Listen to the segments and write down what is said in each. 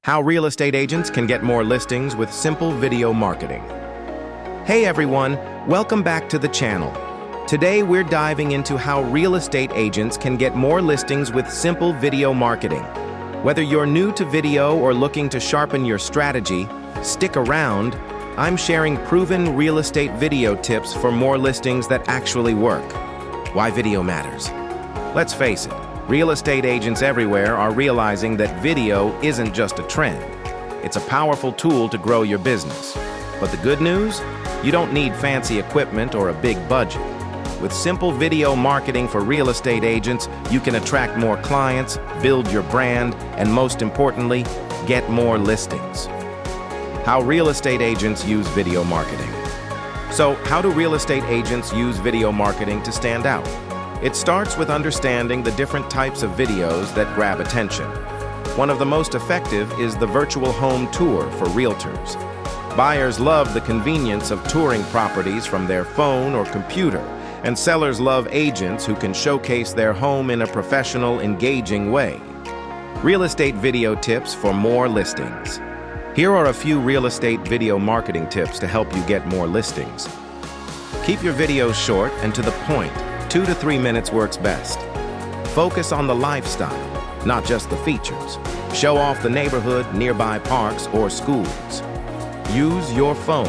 How real estate agents can get more listings with simple video marketing. Hey everyone, welcome back to the channel. Today we're diving into how real estate agents can get more listings with simple video marketing. Whether you're new to video or looking to sharpen your strategy, stick around. I'm sharing proven real estate video tips for more listings that actually work. Why video matters. Let's face it, real estate agents everywhere are realizing that video isn't just a trend. It's a powerful tool to grow your business. But the good news? You don't need fancy equipment or a big budget. With simple video marketing for real estate agents, you can attract more clients, build your brand, and most importantly, get more listings. How real estate agents use video marketing. So, how do real estate agents use video marketing to stand out? It starts with understanding the different types of videos that grab attention. One of the most effective is the virtual home tour for realtors. Buyers love the convenience of touring properties from their phone or computer, and sellers love agents who can showcase their home in a professional, engaging way. Real estate video tips for more listings. Here are a few real estate video marketing tips to help you get more listings. Keep your videos short and to the point. 2 to 3 minutes works best. Focus on the lifestyle, not just the features. Show off the neighborhood, nearby parks, or schools. Use your phone.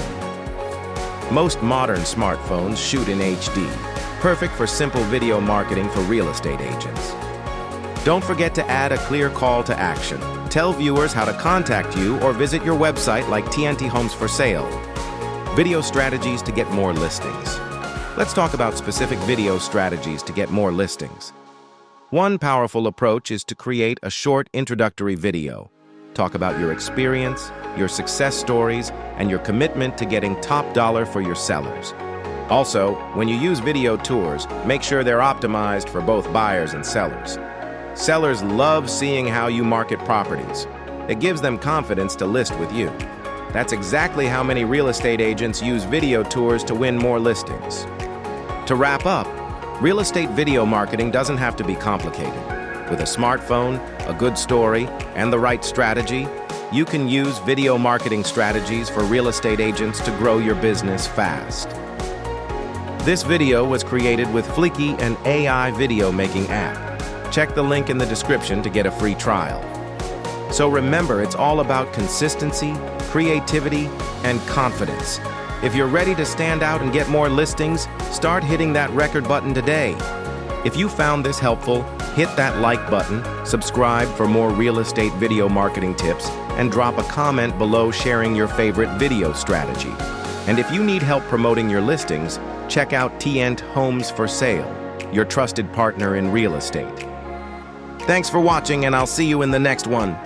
Most modern smartphones shoot in HD, perfect for simple video marketing for real estate agents. Don't forget to add a clear call to action. Tell viewers how to contact you or visit your website like TnTHomesForSale. Video strategies to get more listings. Let's talk about specific video strategies to get more listings. One powerful approach is to create a short introductory video. Talk about your experience, your success stories, and your commitment to getting top dollar for your sellers. Also, when you use video tours, make sure they're optimized for both buyers and sellers. Sellers love seeing how you market properties. It gives them confidence to list with you. That's exactly how many real estate agents use video tours to win more listings. To wrap up, real estate video marketing doesn't have to be complicated. With a smartphone, a good story, and the right strategy, you can use video marketing strategies for real estate agents to grow your business fast. This video was created with Flicky, an AI video making app. Check the link in the description to get a free trial. So remember, it's all about consistency, creativity, and confidence. If you're ready to stand out and get more listings, start hitting that record button today. If you found this helpful, hit that like button, subscribe for more real estate video marketing tips, and drop a comment below sharing your favorite video strategy. And if you need help promoting your listings, check out TnTHomesForSale, your trusted partner in real estate. Thanks for watching, and I'll see you in the next one.